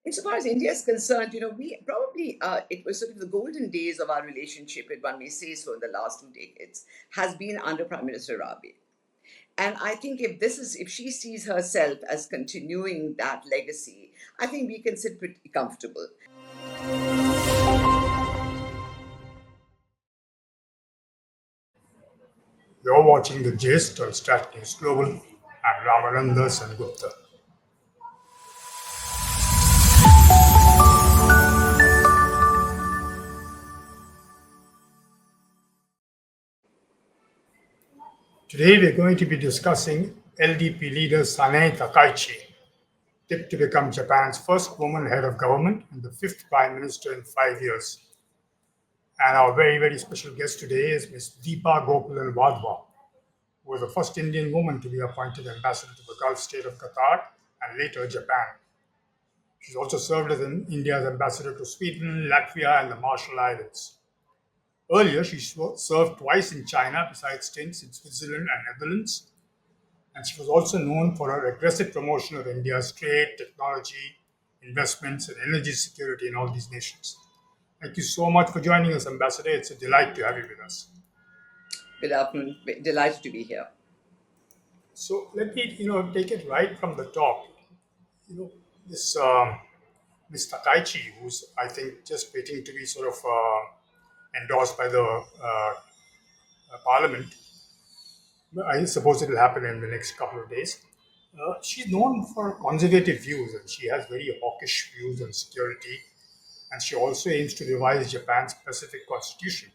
Insofar as India is concerned, we probably, it was sort of the golden days of our relationship, if one may say so, in the last 2 decades, has been under Prime Minister Abe. And I think if she sees herself as continuing that legacy, I think we can sit pretty comfortable. You're watching The Gist on Stat News Global. I'm Ramananda Sengupta. Today we're going to be discussing LDP leader Sanae Takaichi, tipped to become Japan's first woman head of government and the fifth prime minister in 5 years. And our very, very special guest today is Ms. Deepa Gopalan Wadhwa, who was the first Indian woman to be appointed ambassador to the Gulf state of Qatar and later Japan. She's also served as India's ambassador to Sweden, Latvia, and the Marshall Islands. Earlier, she served twice in China besides stints in Switzerland and Netherlands, and she was also known for her aggressive promotion of India's trade, technology, investments, and energy security in all these nations. Thank you so much for joining us, Ambassador. It's a delight to have you with us. Good afternoon. Delighted to be here. So let me, take it right from the top. You know, this Ms. Takaichi, who's I think just waiting to be sort of endorsed by the Parliament. I suppose it will happen in the next couple of days. She's known for conservative views, and she has very hawkish views on security. And she also aims to revise Japan's Pacific constitution.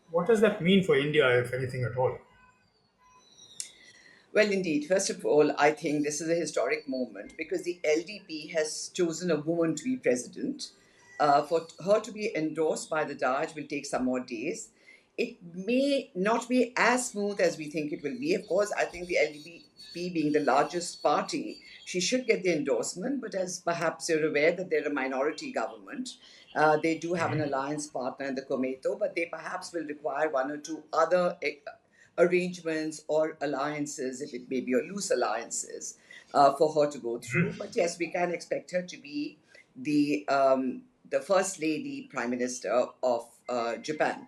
What does that mean for India, if anything at all? Well, indeed. First of all, I think this is a historic moment because the LDP has chosen a woman to be president. For her to be endorsed by the Daj will take some more days. It may not be as smooth as we think it will be. Of course, I think the LDP being the largest party, she should get the endorsement. But as perhaps you're aware that they're a minority government, they do have an alliance partner in the Komeito, but they perhaps will require one or two other arrangements or alliances, if it may be, or loose alliances, for her to go through. But yes, we can expect her to be the first lady prime minister of Japan.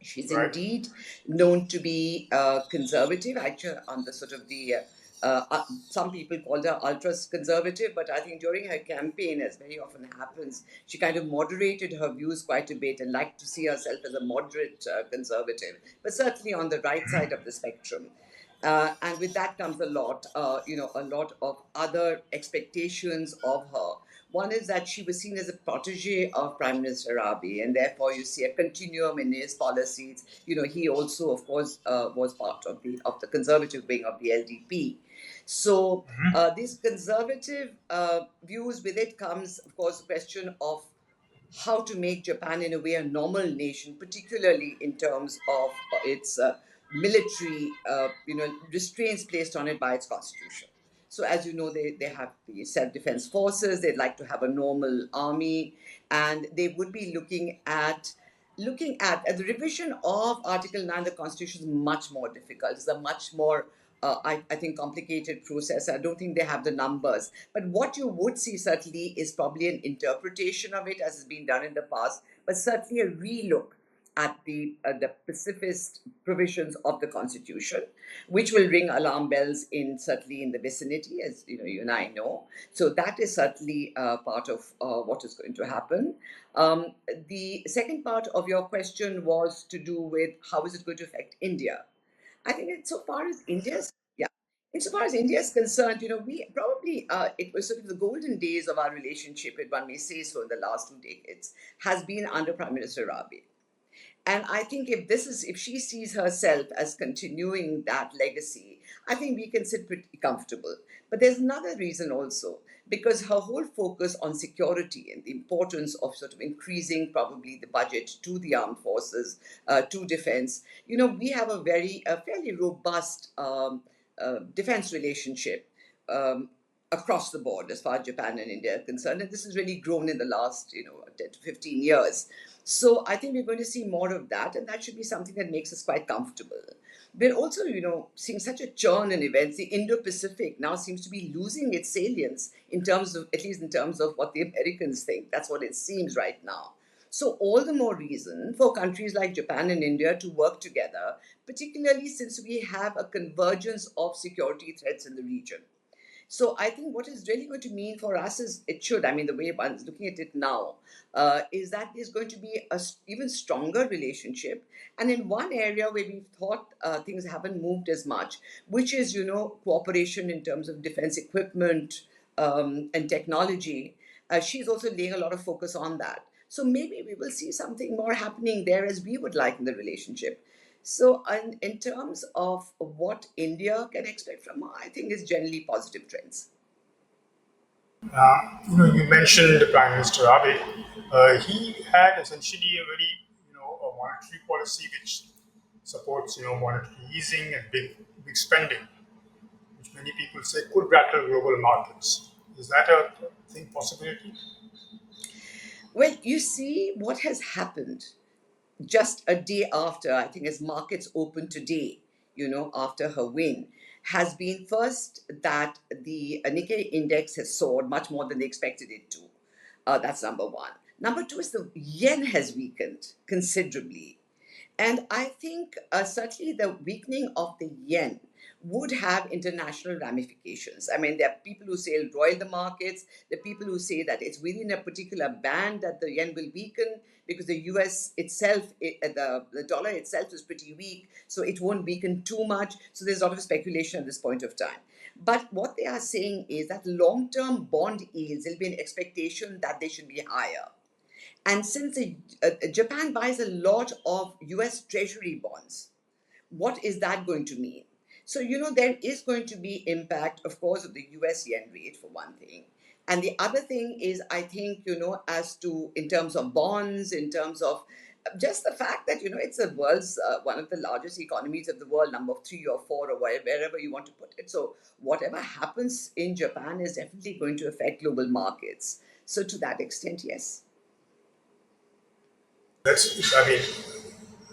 She's Right. indeed known to be conservative, actually, on the sort of some people called her ultra conservative, but I think during her campaign, as very often happens, she kind of moderated her views quite a bit and liked to see herself as a moderate conservative, but certainly on the right side of the spectrum. And with that comes a lot of other expectations of her. One is that she was seen as a protégé of Prime Minister Abe, and therefore you see a continuum in his policies. He also, of course, was part of the conservative wing of the LDP. So these conservative views, with it comes, of course, the question of how to make Japan, in a way, a normal nation, particularly in terms of its military, restraints placed on it by its constitution. So, as you know, they have the self-defense forces. They'd like to have a normal army, and they would be looking at the revision of Article 9 of the Constitution is much more difficult. It's a much more, I think, complicated process. I don't think they have the numbers. But what you would see certainly is probably an interpretation of it as has been done in the past, but certainly a relook at the pacifist provisions of the Constitution, which will ring alarm bells certainly in the vicinity, as you and I know. So that is certainly part of what is going to happen. Um, the second part of your question was to do with how is it going to affect India. I think insofar as yeah, insofar as India is concerned, we probably, it was sort of the golden days of our relationship, if one may say so, in the last 2 decades, has been under Prime Minister Abe. And I think if she sees herself as continuing that legacy, I think we can sit pretty comfortable. But there's another reason also, because her whole focus on security and the importance of sort of increasing probably the budget to the armed forces, to defense. We have a fairly robust defense relationship. Um, across the board as far as Japan and India are concerned. And this has really grown in the last, 10 to 15 years. So I think we're going to see more of that, and that should be something that makes us quite comfortable. We're also, seeing such a churn in events. The Indo-Pacific now seems to be losing its salience in terms of, at least in terms of what the Americans think. That's what it seems right now. So all the more reason for countries like Japan and India to work together, particularly since we have a convergence of security threats in the region. So I think what is really going to mean for us is it should, I mean, the way one's looking at it now, is that there's going to be a even stronger relationship. And in one area where we've thought things haven't moved as much, which is, cooperation in terms of defense equipment and technology, she's also laying a lot of focus on that. So maybe we will see something more happening there as we would like in the relationship. So, in terms of what India can expect from her, I think is generally positive trends. You mentioned Prime Minister Abe. He had essentially a very, a monetary policy which supports, monetary easing and big spending, which many people say could rattle global markets. Is that a thing possibility? Well, you see what has happened just a day after, I think, as markets open today, after her win, has been first that the Nikkei index has soared much more than they expected it to. That's number one. Number two is the yen has weakened considerably. And I think certainly the weakening of the yen would have international ramifications. I mean, there are people who say it'll roil the markets. There are people who say that it's within a particular band that the yen will weaken because the US itself, the dollar itself is pretty weak, so it won't weaken too much. So there's a lot of speculation at this point of time. But what they are saying is that long-term bond yields, there'll be an expectation that they should be higher. And since Japan buys a lot of US Treasury bonds, what is that going to mean? So, there is going to be impact, of course, of the US yen rate for one thing. And the other thing is, I think, as to in terms of bonds, in terms of just the fact that, it's the world's one of the largest economies of the world, number three or four, or wherever you want to put it. So, whatever happens in Japan is definitely going to affect global markets. So, to that extent, yes. That's, I mean,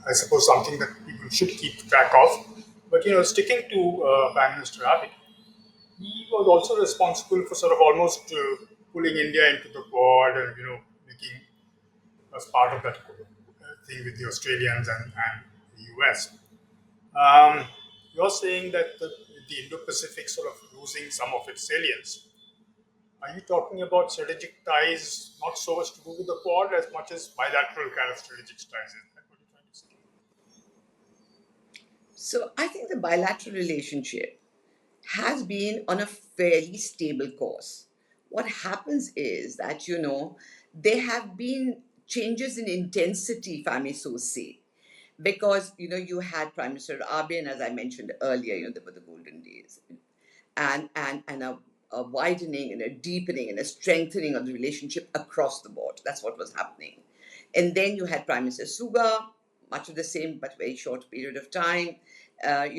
I suppose something that people should keep track of. But, sticking to Prime Minister Abe, he was also responsible for sort of almost pulling India into the Quad and making us part of that thing with the Australians and the US. Um, you're saying that the Indo-Pacific sort of losing some of its salience. Are you talking about strategic ties, not so much to do with the Quad as much as bilateral kind of strategic ties? Is that what you're trying to say? So I think the bilateral relationship has been on a fairly stable course. What happens is that, there have been changes in intensity, if I may so say, because, you had Prime Minister Abe, and as I mentioned earlier, there were the golden days, and a widening and a deepening and a strengthening of the relationship across the board. That's what was happening. And then you had Prime Minister Suga, much of the same, but very short period of time. And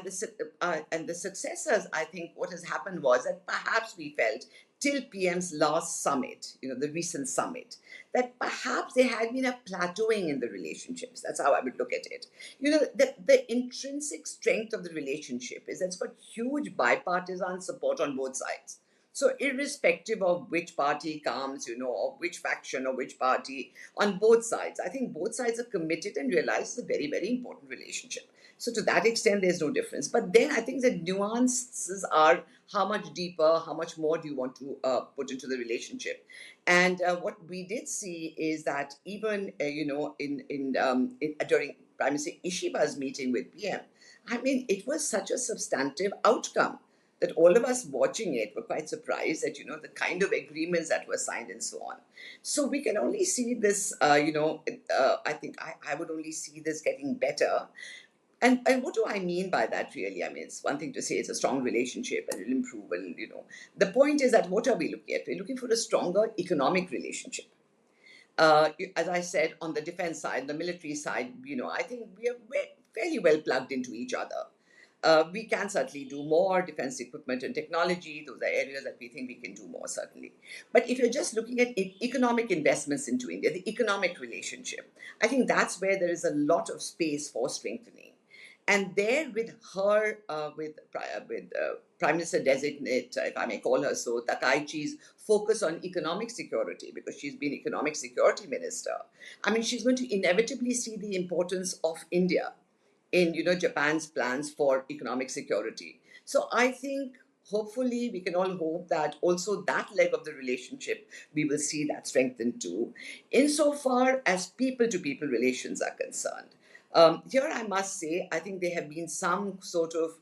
the successors. I think what has happened was that perhaps we felt till PM's last summit, the recent summit, that perhaps there had been a plateauing in the relationships. That's how I would look at it. The intrinsic strength of the relationship is that it's got huge bipartisan support on both sides. So irrespective of which party comes, or which faction or which party, on both sides, I think both sides are committed and realize it's a very, very important relationship. So to that extent, there's no difference. But then I think the nuances are how much deeper, how much more do you want to put into the relationship? And what we did see is that even, during Prime Minister Ishiba's meeting with PM, I mean, it was such a substantive outcome that all of us watching it were quite surprised at, the kind of agreements that were signed and so on. So we can only see this, I think I would only see this getting better. And what do I mean by that, really? I mean, it's one thing to say it's a strong relationship and it'll improve. And, the point is that what are we looking at? We're looking for a stronger economic relationship. As I said, on the defense side, the military side, I think we are fairly well plugged into each other. We can certainly do more. Defense equipment and technology, those are areas that we think we can do more, certainly. But if you're just looking at economic investments into India, the economic relationship, I think that's where there is a lot of space for strengthening. And there, with her, with Prime Minister designate, if I may call her so, Takaichi's focus on economic security, because she's been economic security minister, I mean, she's going to inevitably see the importance of India in Japan's plans for economic security. So I think hopefully we can all hope that also that leg of the relationship we will see that strengthened too, insofar as people to people relations are concerned. Here I must say I think there have been some sort of,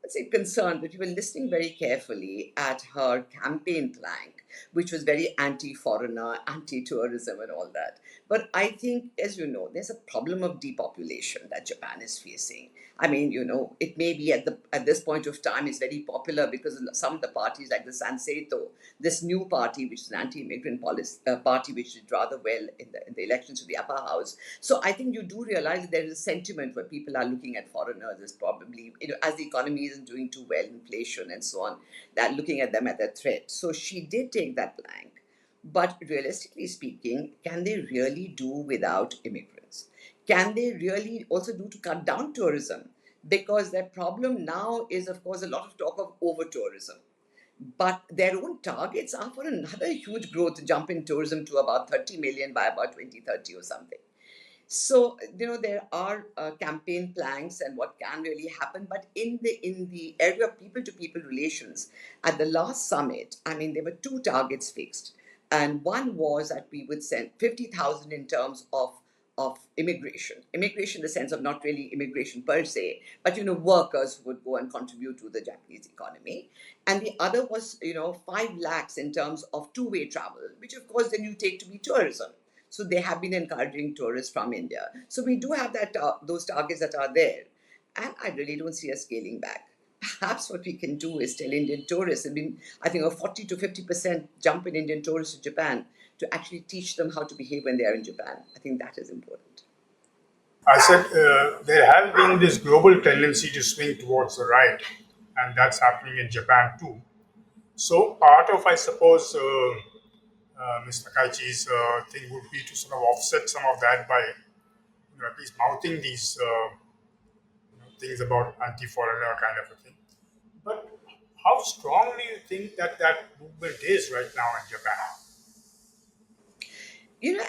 let's say, concern, but we were listening very carefully at her campaign plank, which was very anti-foreigner, anti-tourism and all that. But I think, as you know, there's a problem of depopulation that Japan is facing. I mean, it may be at this point of time is very popular because some of the parties like the Sanseito, this new party, which is an anti-immigrant party, which did rather well in the elections to the upper house. So I think you do realize that there is a sentiment where people are looking at foreigners as probably, as the economy isn't doing too well, inflation and so on, that looking at them as a threat. So she did take that plank. But realistically speaking, can they really do without immigrants? Can they really also do to cut down tourism? Because their problem now is, of course, a lot of talk of over tourism. But their own targets are for another huge growth jump in tourism to about 30 million by about 2030 or something. So there are campaign planks and what can really happen, but in the area of people to people relations, at the last summit, I mean, there were two targets fixed, and one was that we would send 50,000 in terms of immigration in the sense of not really immigration per se, but workers who would go and contribute to the Japanese economy, and the other was 5 lakhs in terms of two-way travel, which of course then you take to be tourism. So they have been encouraging tourists from India. So we do have those targets that are there. And I really don't see us scaling back. Perhaps what we can do is tell Indian tourists, I think a 40 to 50% jump in Indian tourists to Japan, to actually teach them how to behave when they are in Japan. I think that is important. I said there has been this global tendency to swing towards the right, and that's happening in Japan too. So part of, I suppose, Ms. Takaichi's thing would be to sort of offset some of that by at least mouthing these things about anti-foreigner kind of a thing. But how strong do you think that that movement is right now in Japan?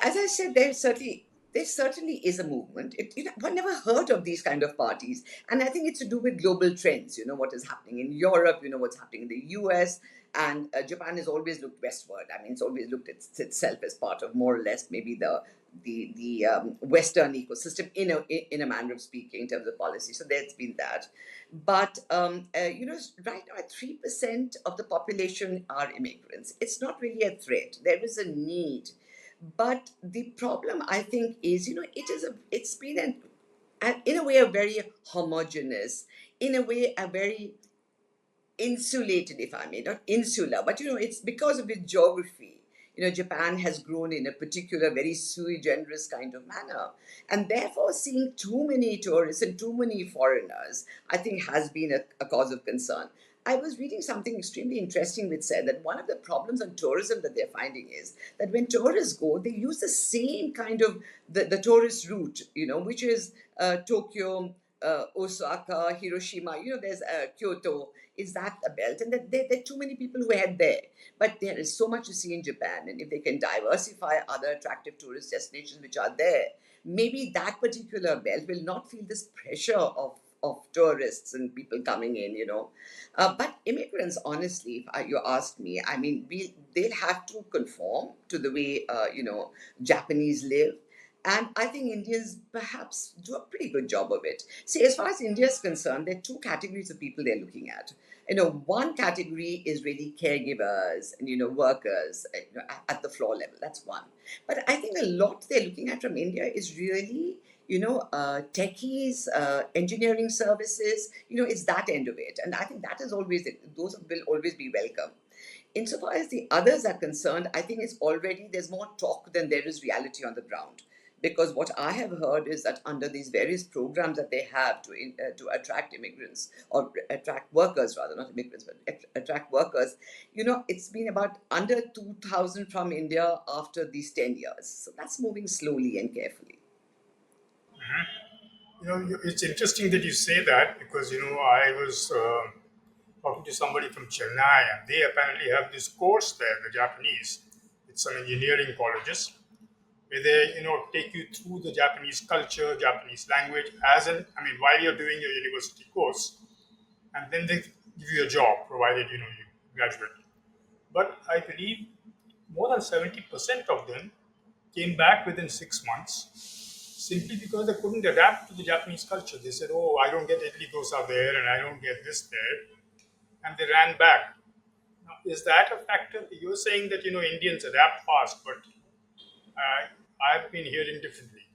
As I said, there certainly is a movement. One never heard of these kind of parties, and I think it's to do with global trends. What is happening in Europe. What's happening in the U.S. and Japan has always looked westward. I mean, it's always looked at itself as part of more or less maybe the Western ecosystem in a manner of speaking in terms of policy. So there's been that, but right now 3% of the population are immigrants. It's not really a threat. There is a need, but the problem, I think, is it's been in a way a very homogeneous, in a way a very insulated, if I may, not insular, but it's because of its geography. Japan has grown in a particular, very sui generis kind of manner. And therefore, seeing too many tourists and too many foreigners, I think, has been a cause of concern. I was reading something extremely interesting which said that one of the problems on tourism that they're finding is that when tourists go, they use the same kind of the tourist route, which is Tokyo, Osaka, Hiroshima, there's Kyoto, is that a belt? And that there are too many people who head there. But there is so much to see in Japan, and if they can diversify other attractive tourist destinations which are there, maybe that particular belt will not feel this pressure of tourists and people coming in. But immigrants, honestly, if you ask me, I mean, they'll have to conform to the way, Japanese live. And I think Indians perhaps do a pretty good job of it. See, as far as India is concerned, there are two categories of people they're looking at. One category is really caregivers and, workers at the floor level. That's one. But I think a lot they're looking at from India is really, techies, engineering services, it's that end of it. And I think that is always, those will always be welcome. Insofar as the others are concerned, I think there's more talk than there is reality on the ground. Because what I have heard is that under these various programs that they have to attract immigrants or attract workers, rather not immigrants, but attract workers, it's been about under 2,000 from India after these 10 years. So that's moving slowly and carefully. It's interesting that you say that because I was talking to somebody from Chennai, and they apparently have this course there, the Japanese. It's some engineering colleges where they take you through the Japanese culture, Japanese language while you're doing your university course, and then they give you a job provided you graduate. But I believe more than 70% of them came back within 6 months simply because they couldn't adapt to the Japanese culture. They said, "Oh, I don't get idli dosa there, and I don't get this there," and they ran back. Now, is that a factor? You're saying that Indians adapt fast, but I've been hearing differently.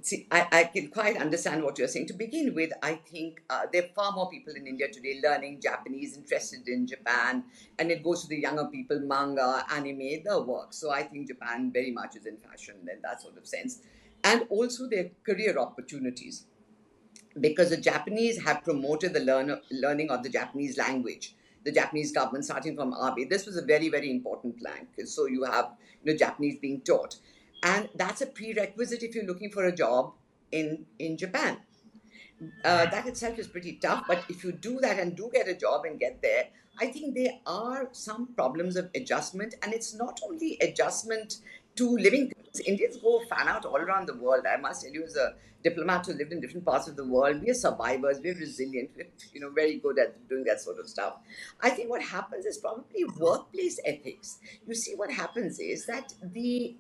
See, I can quite understand what you're saying. To begin with, I think there are far more people in India today learning Japanese, interested in Japan, and it goes to the younger people, manga, anime, the work. So I think Japan very much is in fashion in that sort of sense. And also their career opportunities, because the Japanese have promoted the learning of the Japanese language. The Japanese government, starting from Abe, this was a very, very important plank. So you have Japanese being taught, and that's a prerequisite if you're looking for a job in Japan. That itself is pretty tough. But if you do that and do get a job and get there, I think there are some problems of adjustment. And it's not only adjustment to living. Indians go fan out all around the world. I must tell you, as a diplomat who lived in different parts of the world, we are survivors, we're resilient, we're very good at doing that sort of stuff. I think what happens is probably workplace ethics. You see, what happens is that the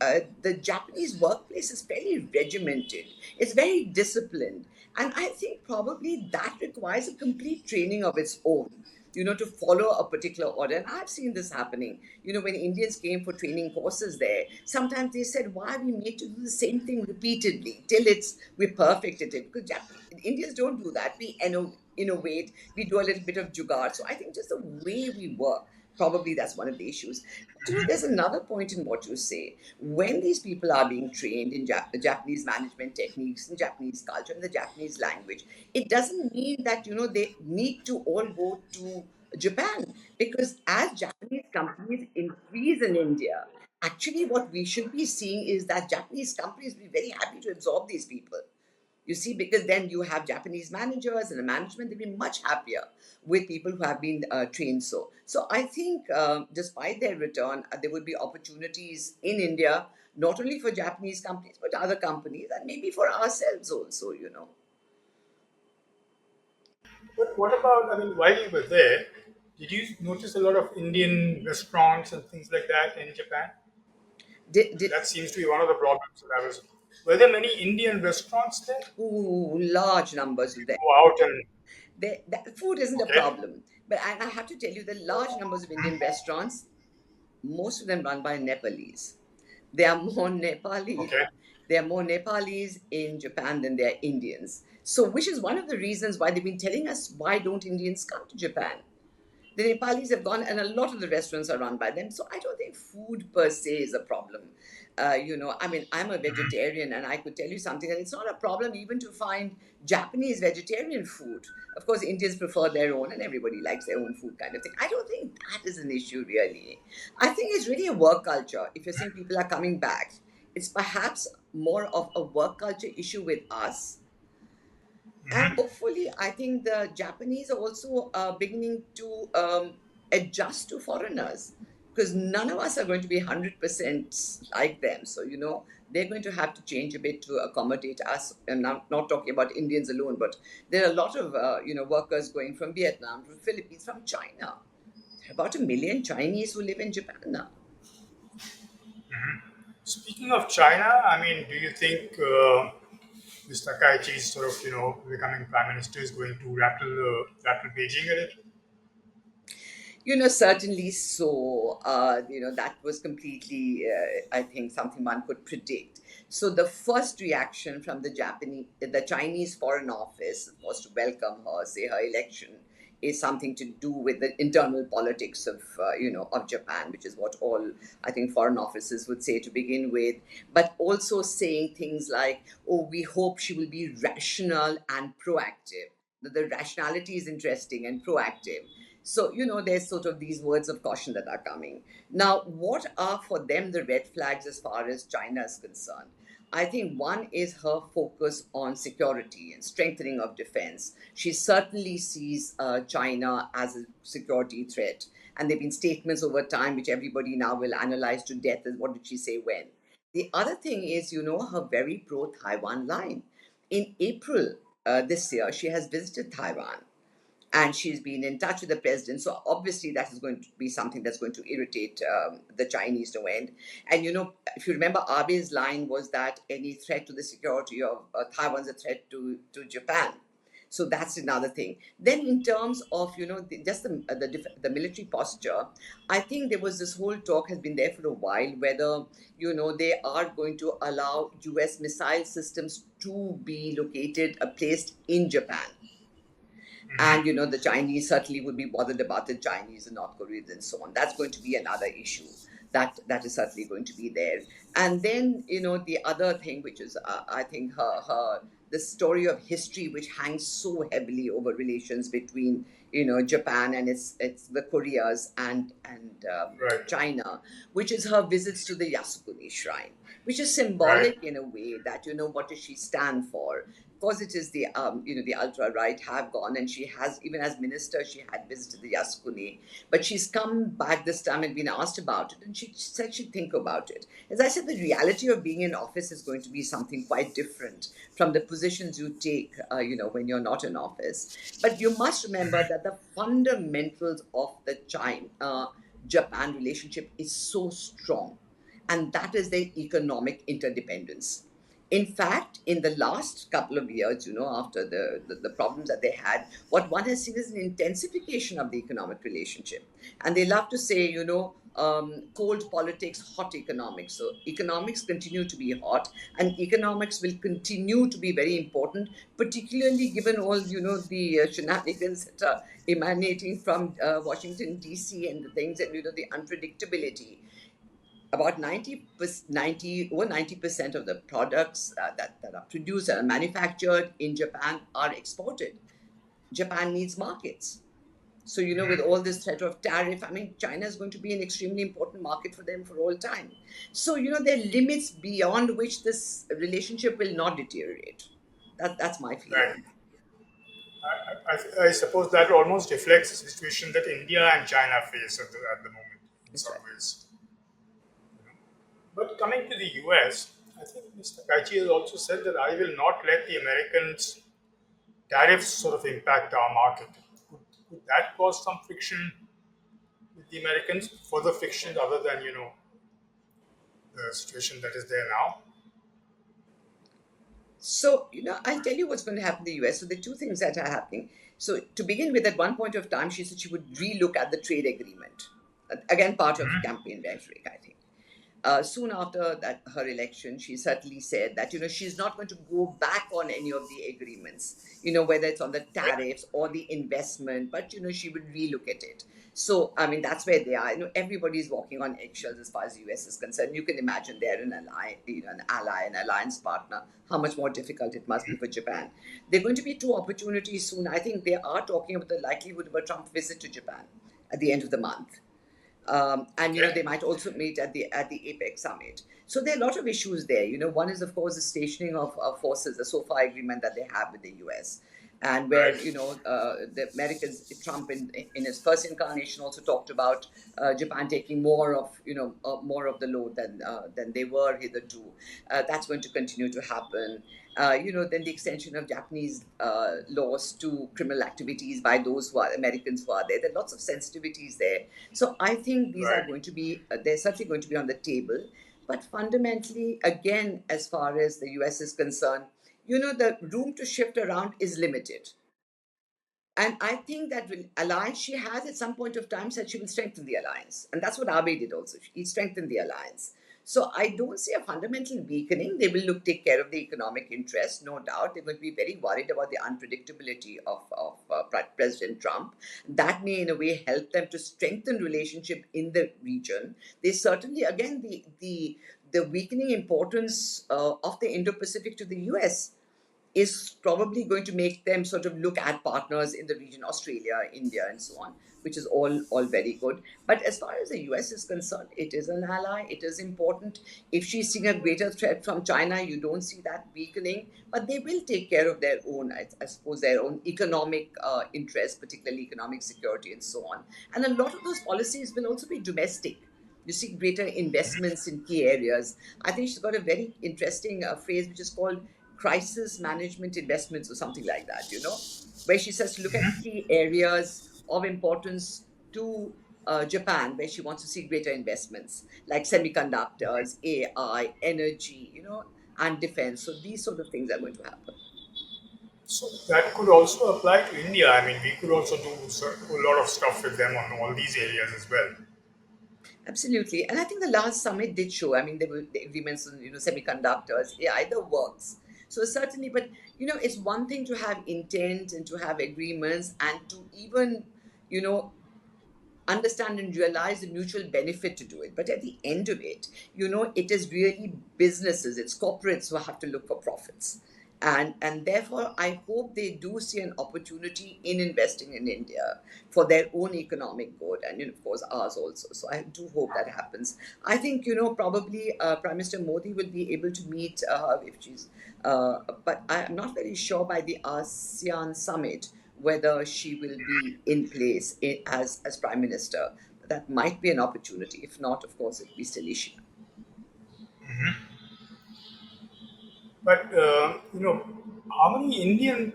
Japanese workplace is fairly regimented. It's very disciplined, and I think probably that requires a complete training of its own, to follow a particular order. And I've seen this happening. When Indians came for training courses there, sometimes they said, why are we made to do the same thing repeatedly till we're perfect at it? Because Indians don't do that. We innovate, we do a little bit of jugaad. So I think just the way we work, probably that's one of the issues. But there's another point in what you say. When these people are being trained in Japanese management techniques, in Japanese culture, in the Japanese language, it doesn't mean that they need to all go to Japan, because as Japanese companies increase in India, actually what we should be seeing is that Japanese companies will be very happy to absorb these people. You see, because then you have Japanese managers and the management, they'll be much happier with people who have been trained so. So I think despite their return, there would be opportunities in India, not only for Japanese companies, but other companies, and maybe for ourselves also. But what about, while you were there, did you notice a lot of Indian restaurants and things like that in Japan? Did, That seems to be one of the problems that I was. Were there many Indian restaurants there? ooh, large numbers You there. go out and That food isn't a okay, problem. But I have to tell you, the large numbers of Indian restaurants, most of them run by Nepalese. There are more Nepali. okay. There are more Nepalis in Japan than there are Indians. So, which is one of the reasons why they've been telling us, why don't Indians come to Japan? The Nepalis have gone, and a lot of the restaurants are run by them. So I don't think food per se is a problem. I'm a vegetarian, and I could tell you something that it's not a problem even to find Japanese vegetarian food. Of course, Indians prefer their own, and everybody likes their own food, kind of thing. I don't think that is an issue, really. I think it's really a work culture. If you're saying people are coming back, it's perhaps more of a work culture issue with us, and hopefully, I think the Japanese are also beginning to adjust to foreigners, because none of us are going to be 100% like them. So, they're going to have to change a bit to accommodate us. And I'm not talking about Indians alone, but there are a lot of, workers going from Vietnam, from Philippines, from China. There are about 1 million Chinese who live in Japan now. Speaking of China, do you think Mr. Takaichi is sort of becoming prime minister is going to rattle Beijing a little? Certainly so. That was completely, I think, something one could predict. So the first reaction from the Chinese Foreign Office was to welcome her, say her election is something to do with the internal politics of of Japan, which is what all I think foreign offices would say to begin with, but also saying things like, "Oh, we hope she will be rational and proactive." The rationality is interesting and proactive. So, there's sort of these words of caution that are coming. Now, what are for them the red flags as far as China is concerned? I think one is her focus on security and strengthening of defense. She certainly sees China as a security threat. And there have been statements over time which everybody now will analyze to death as what did she say when. The other thing is, her very pro Taiwan line. In April this year, she has visited Taiwan and she's been in touch with the president. So obviously, that is going to be something that's going to irritate the Chinese no end. And if you remember, Abe's line was that any threat to the security of Taiwan's a threat to Japan. So that's another thing. Then, in terms of just the military posture, I think there was this whole talk has been there for a while whether they are going to allow U.S. missile systems to be located placed in Japan. And the Chinese certainly would be bothered about the Chinese and North Koreans and so on. That's going to be another issue that is certainly going to be there. And then the other thing, which is I think her the story of history, which hangs so heavily over relations between Japan and its the Koreas and Right. China, which is her visits to the Yasukuni Shrine, which is Right. symbolic in a way that what does she stand for? Because it is the ultra right have gone, and she has, even as minister, she had visited the Yasukuni, but she's come back this time and been asked about it, and she said she'd think about it. As I said, the reality of being in office is going to be something quite different from the positions you take when you're not in office. But you must remember that the fundamentals of the Japan relationship is so strong, and that is their economic interdependence. In fact, in the last couple of years, after the problems that they had, what one has seen is an intensification of the economic relationship. And they love to say, cold politics, hot economics. So economics continue to be hot, and economics will continue to be very important, particularly given all, the shenanigans that are emanating from Washington, D.C. and the things and, the unpredictability. About 90% of the products that are produced and manufactured in Japan are exported. Japan needs markets. So, with all this threat of tariff, I mean, China is going to be an extremely important market for them for all time. So, there are limits beyond which this relationship will not deteriorate. That's my Right. feeling. I suppose that almost reflects the situation that India and China face at the moment in That's some right. ways. But coming to the US, I think Mr. Kaichi has also said that I will not let the Americans' tariffs sort of impact our market. Could that cause some friction with the Americans? Further friction other than, the situation that is there now? So, I'll tell you what's going to happen in the US. So, the two things that are happening. So, to begin with, at one point of time, she said she would relook at the trade agreement. Again, part of campaign rhetoric, I think. Soon after that her election, she certainly said that she's not going to go back on any of the agreements, whether it's on the tariffs or the investment, but she would relook at it. So I mean that's where they are. Everybody's walking on eggshells as far as the US is concerned. You can imagine they're an ally, an alliance partner. How much more difficult it must be for Japan. There are going to be two opportunities soon. I think they are talking about the likelihood of a Trump visit to Japan at the end of the month. And Okay. they might also meet at the APEC summit. So there are a lot of issues there. One is of course the stationing of forces, the SOFA agreement that they have with the US, and where Right. the Americans, Trump in his first incarnation also talked about Japan taking more of the load than they were hitherto. That's going to continue to happen. Then the extension of Japanese laws to criminal activities by those who are Americans who are there. There are lots of sensitivities there. So I think these are Right. going to be, they're certainly going to be on the table. But fundamentally, again, as far as the US is concerned, the room to shift around is limited. And I think that alliance she has at some point of time said she will strengthen the alliance. And that's what Abe did also. He strengthened the alliance. So I don't see a fundamental weakening. They will take care of the economic interests, no doubt. They're going to be very worried about the unpredictability of President Trump. That may, in a way, help them to strengthen relationship in the region. They certainly, again, the weakening importance of the Indo-Pacific to the US is probably going to make them sort of look at partners in the region, Australia, India, and so on, which is all very good. But as far as the US is concerned, it is an ally. It is important. If she's seeing a greater threat from China, you don't see that weakening. But they will take care of their own, I suppose, their own economic interests, particularly economic security and so on. And a lot of those policies will also be domestic. You see greater investments in key areas. I think she's got a very interesting phrase which is called crisis management investments or something like that, where she says to look at key areas of importance to Japan, where she wants to see greater investments like semiconductors, AI, energy, and defense. So these sort of things are going to happen. So that could also apply to India. I mean, we could also do a lot of stuff with them on all these areas as well. Absolutely. And I think the last summit did show, I mean, there were the agreements on, semiconductors, AI, the works. So certainly, but, it's one thing to have intent and to have agreements and to even, you know, understand and realize the mutual benefit to do it. But at the end of it, it is really businesses, it's corporates who have to look for profits. And therefore, I hope they do see an opportunity in investing in India for their own economic good and, of course, ours also. So I do hope that happens. I think, probably Prime Minister Modi will be able to meet if she's, but I'm not very sure by the ASEAN summit whether she will be in place as Prime Minister. That might be an opportunity. If not, of course, it will be still issue. But how many Indian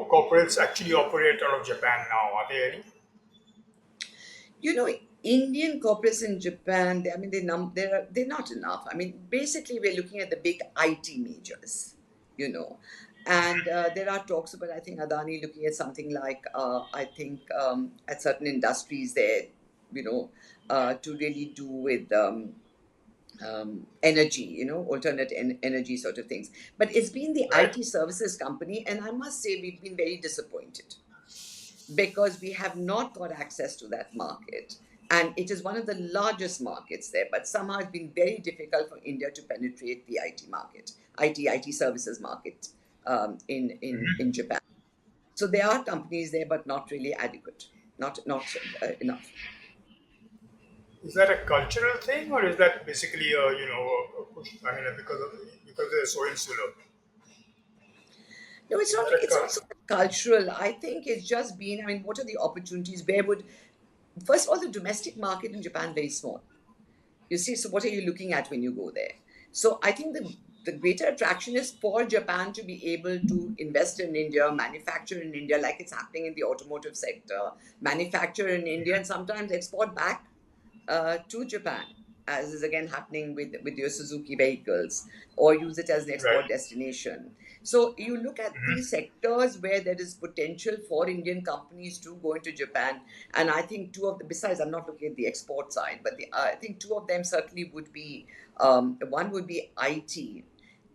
corporates actually operate out of Japan now? Are there any? You know, Indian corporates in Japan, I mean, they're not enough. I mean, basically, we're looking at the big IT majors, you know. And there are talks about, I think, Adani looking at something like, I think, at certain industries there, to really do with energy, alternate energy sort of things. But it's been the Right. IT services company, and I must say, we've been very disappointed because we have not got access to that market. And it is one of the largest markets there, but somehow it's been very difficult for India to penetrate the IT market, IT services market in Japan. So there are companies there, but not really adequate, not enough. Is that a cultural thing, or is that basically a push? I mean, because they're so insular. No, it's Is not. that a It's also cultural. I think it's just been. I mean, what are the opportunities? Where would first of all the domestic market in Japan very small. You see, so what are you looking at when you go there? So I think the greater attraction is for Japan to be able to invest in India, manufacture in India, like it's happening in the automotive sector, manufacture in India, and sometimes export back to Japan, as is again happening with your Suzuki vehicles, or use it as an export right? destination. So you look at these sectors where there is potential for Indian companies to go into Japan, and I think two of the besides I'm not looking at the export side, but I think two of them certainly would be one would be IT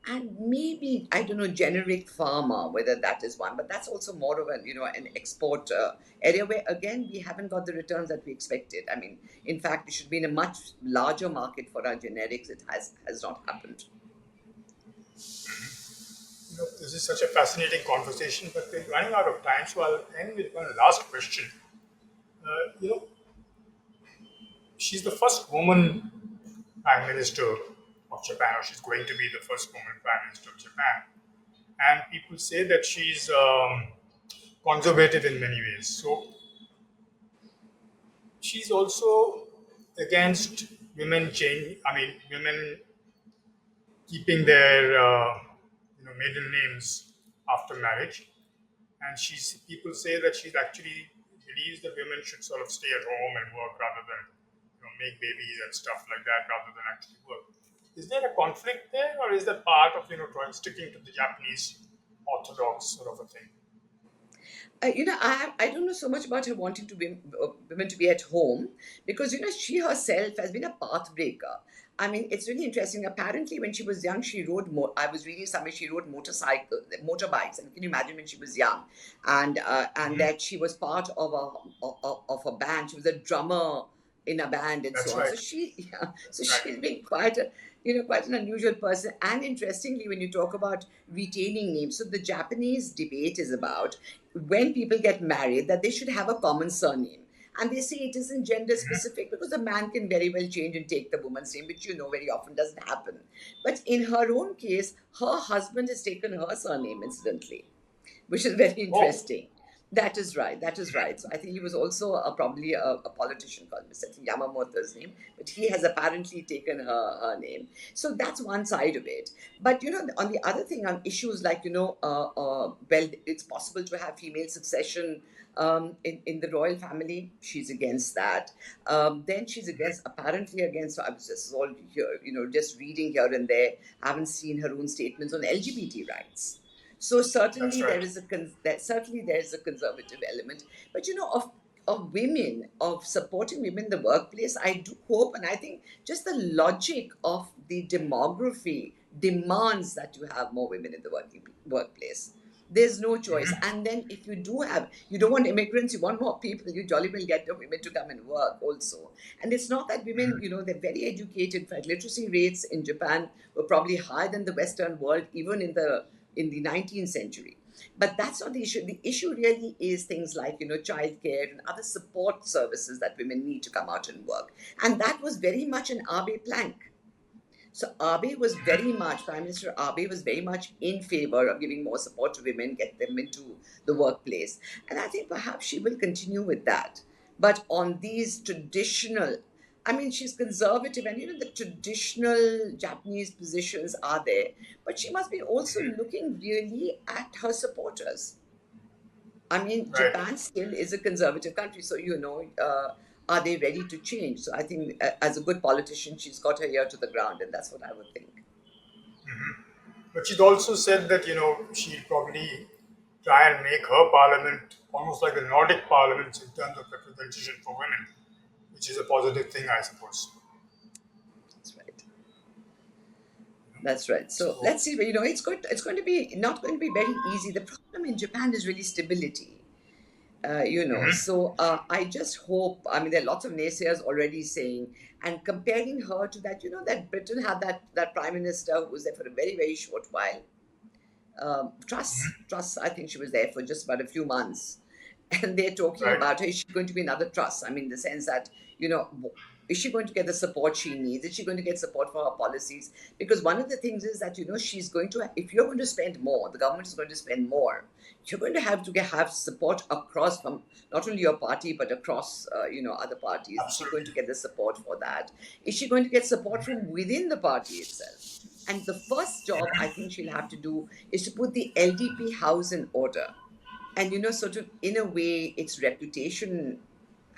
and maybe I don't know generic pharma whether that is one, but that's also more of an export area where again we haven't got the returns that we expected. I mean, in fact, it should be in a much larger market for our generics. It has not happened. This is such a fascinating conversation, but we're running out of time, so I'll end with one last question. Uh, you know, she's the first woman prime minister of Japan, or she's going to be the first woman prime minister of Japan. And people say that she's conservative in many ways. So she's also against women change. I mean, women keeping their maiden names after marriage. And she's people say that she's actually believes that women should sort of stay at home and work rather than make babies and stuff like that rather than actually work. Is there a conflict there, or is that part of trying sticking to the Japanese orthodox sort of a thing? I don't know so much about her wanting to be women to be at home because she herself has been a path breaker. I mean, it's really interesting. Apparently, when she was young, she rode. I was reading somewhere she rode motorbikes, and can you imagine when she was young, and Mhm. that she was part of a band. She was a drummer in a band and so That's on. right. So yeah, so That's right. she's been quite an unusual person. And interestingly, when you talk about retaining names, so the Japanese debate is about when people get married that they should have a common surname. And they say it isn't gender specific because a man can very well change and take the woman's name, which very often doesn't happen. But in her own case, her husband has taken her surname, incidentally, which is very Oh, interesting. That is right. That is right. So I think he was also probably a politician called Mr. Yamamoto's name, but he has apparently taken her name. So that's one side of it. But on the other thing, on issues like well, it's possible to have female succession in the royal family. She's against that. Then she's apparently against. I was just all here, just reading here and there. Haven't seen her own statements on LGBT rights. So that's certainly right. there is a conservative element, but of women, of supporting women in the workplace. I do hope, and I think just the logic of the demography demands that you have more women in the workplace. There's no choice. And then if you don't want immigrants, you want more people, you jolly well get the women to come and work also. And it's not that women, they're very educated. In fact, literacy rates in Japan were probably higher than the Western world, even in the 19th century. But that's not the issue. The issue really is things like, childcare and other support services that women need to come out and work. And that was very much an Abe plank. So Prime Minister Abe was very much in favor of giving more support to women, get them into the workplace. And I think perhaps she will continue with that. But on these traditional, I mean, she's conservative, and the traditional Japanese positions are there. But she must be also looking really at her supporters. I mean, Right. Japan still is a conservative country, so are they ready to change? So I think, as a good politician, she's got her ear to the ground, and that's what I would think. But she'd also said that, she'll probably try and make her parliament almost like the Nordic parliaments in terms of representation for women, which is a positive thing, I suppose. That's right. That's right. So So, let's see. It's going to be not going to be very easy. The problem in Japan is really stability. So I just hope. I mean, there are lots of naysayers already saying and comparing her to that Britain had that prime minister who was there for a very very short while. Truss. I think she was there for just about a few months, and they're talking right. about her. Is she going to be another Truss? I mean, the sense that you know. Is she going to get the support she needs? Is she going to get support for her policies? Because one of the things is that she's going to. If you're going to spend more, the government is going to spend more. You're going to have support across from not only your party but across other parties. Is she going Absolutely. to get the support for that? Is she going to get support from within the party itself? And the first job I think she'll have to do is to put the LDP house in order. And sort of in a way, its reputation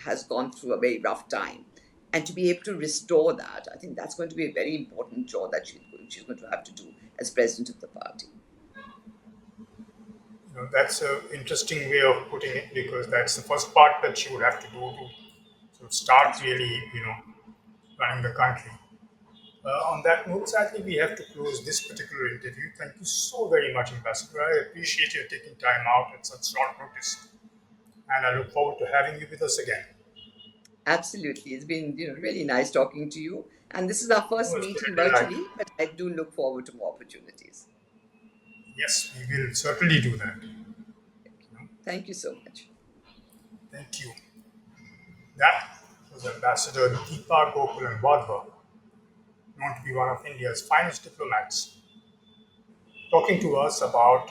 has gone through a very rough time. And to be able to restore that, I think that's going to be a very important job that she's going to have to do as president of the party. That's an interesting way of putting it because that's the first part that she would have to do to sort of start That's right. really, running the country. On that note, sadly, we have to close this particular interview. Thank you so very much, Ambassador. I appreciate you taking time out at such short notice, and I look forward to having you with us again. Absolutely. It's been really nice talking to you. And this is our Oh, first it's been meeting a delight. virtually, but I do look forward to more opportunities. Yes, we will certainly do that. Thank you so much. Thank you. That was Ambassador Deepa Gopalan Wadhwa, known to be one of India's finest diplomats, talking to us about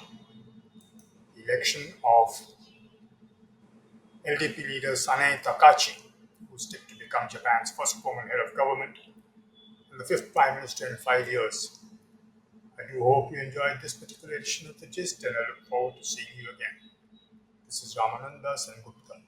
the election of LDP leader Sanae Takaichi, who stepped to become Japan's first woman head of government and the fifth Prime Minister in 5 years. I do hope you enjoyed this particular edition of The Gist, and I look forward to seeing you again. This is Ramananda Sengupta.